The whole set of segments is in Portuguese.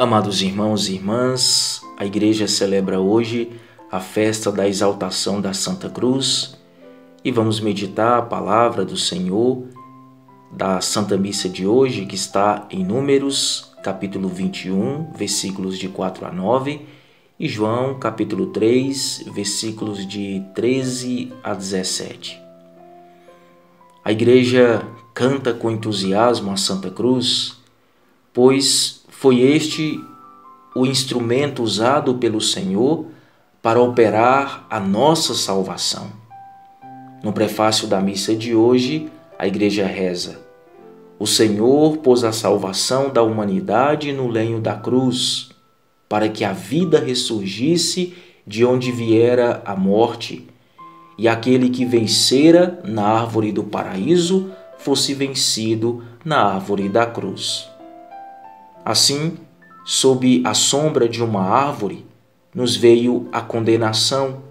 Amados irmãos e irmãs, a Igreja celebra hoje a festa da exaltação da Santa Cruz e vamos meditar a palavra do Senhor da Santa Missa de hoje, que está em Números, capítulo 21, versículos de 4 a 9, e João, capítulo 3, versículos de 13 a 17. A Igreja canta com entusiasmo a Santa Cruz, pois foi este o instrumento usado pelo Senhor para operar a nossa salvação. No prefácio da missa de hoje, a Igreja reza: O Senhor pôs a salvação da humanidade no lenho da cruz, para que a vida ressurgisse de onde viera a morte, e aquele que vencera na árvore do paraíso fosse vencido na árvore da cruz. Assim, sob a sombra de uma árvore, nos veio a condenação,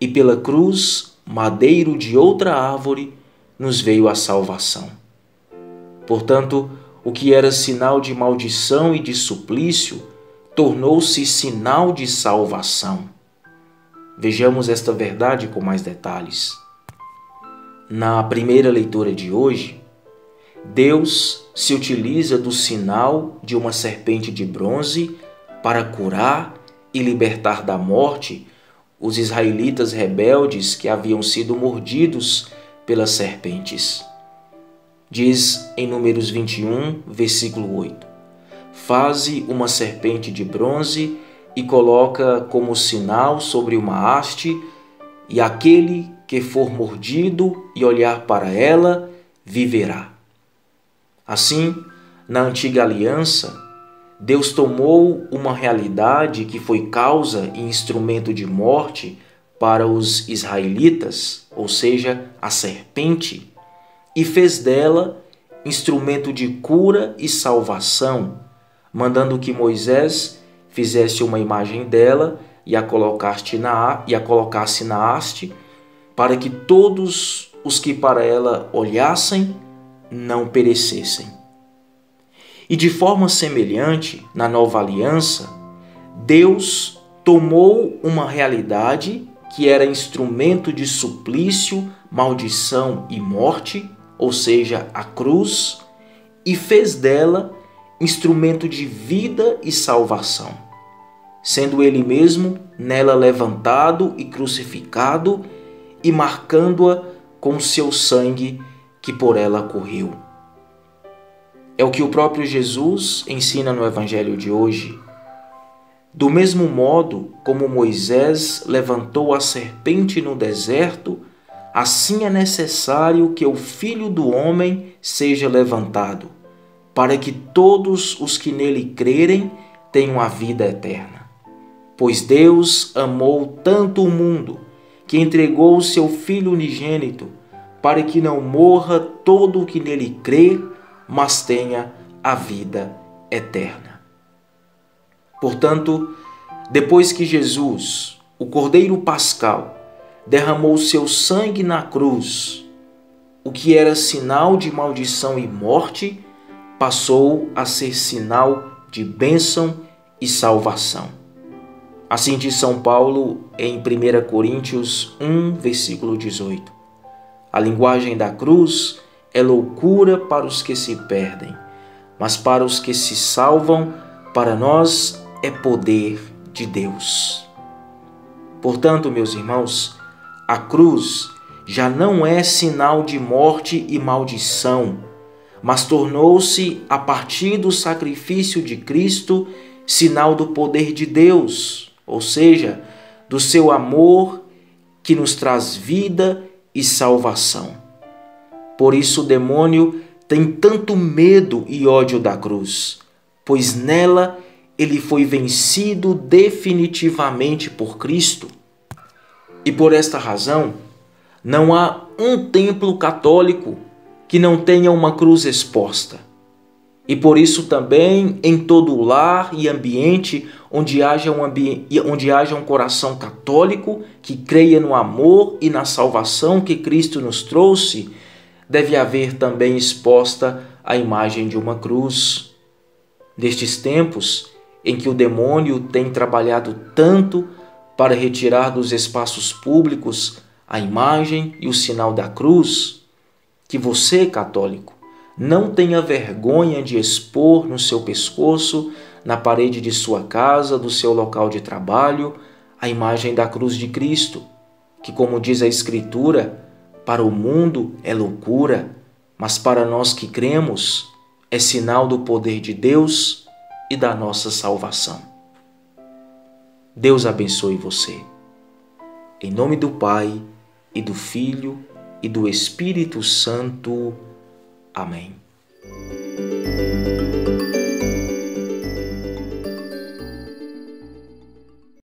e pela cruz, madeiro de outra árvore, nos veio a salvação. Portanto, o que era sinal de maldição e de suplício, tornou-se sinal de salvação. Vejamos esta verdade com mais detalhes. Na primeira leitura de hoje, Deus se utiliza do sinal de uma serpente de bronze para curar e libertar da morte os israelitas rebeldes que haviam sido mordidos pelas serpentes. Diz em Números 21, versículo 8: Faze uma serpente de bronze e coloca como sinal sobre uma haste, e aquele que for mordido e olhar para ela, viverá. Assim, na antiga aliança, Deus tomou uma realidade que foi causa e instrumento de morte para os israelitas, ou seja, a serpente, e fez dela instrumento de cura e salvação, mandando que Moisés fizesse uma imagem dela e a colocasse na haste, para que todos os que para ela olhassem não perecessem. E de forma semelhante, na nova aliança, Deus tomou uma realidade que era instrumento de suplício, maldição e morte, ou seja, a cruz, e fez dela instrumento de vida e salvação, sendo Ele mesmo nela levantado e crucificado e marcando-a com seu sangue que por ela correu. É o que o próprio Jesus ensina no Evangelho de hoje. Do mesmo modo como Moisés levantou a serpente no deserto, assim é necessário que o Filho do Homem seja levantado, para que todos os que nele crerem tenham a vida eterna. Pois Deus amou tanto o mundo, que entregou o seu Filho unigênito, para que não morra todo o que nele crê, mas tenha a vida eterna. Portanto, depois que Jesus, o Cordeiro Pascal, derramou seu sangue na cruz, o que era sinal de maldição e morte, passou a ser sinal de bênção e salvação. Assim diz São Paulo em 1 Coríntios 1, versículo 18. A linguagem da cruz é loucura para os que se perdem, mas para os que se salvam, para nós é poder de Deus. Portanto, meus irmãos, a cruz já não é sinal de morte e maldição, mas tornou-se, a partir do sacrifício de Cristo, sinal do poder de Deus, ou seja, do seu amor que nos traz vida e salvação. Por isso o demônio tem tanto medo e ódio da cruz, pois nela ele foi vencido definitivamente por Cristo. E por esta razão, não há um templo católico que não tenha uma cruz exposta. E por isso também, em todo lar e ambiente onde haja um coração católico que creia no amor e na salvação que Cristo nos trouxe, deve haver também exposta a imagem de uma cruz. Nestes tempos em que o demônio tem trabalhado tanto para retirar dos espaços públicos a imagem e o sinal da cruz, que você, católico, não tenha vergonha de expor no seu pescoço, na parede de sua casa, do seu local de trabalho, a imagem da cruz de Cristo, que, como diz a Escritura, para o mundo é loucura, mas para nós que cremos é sinal do poder de Deus e da nossa salvação. Deus abençoe você. Em nome do Pai, e do Filho, e do Espírito Santo. Amém.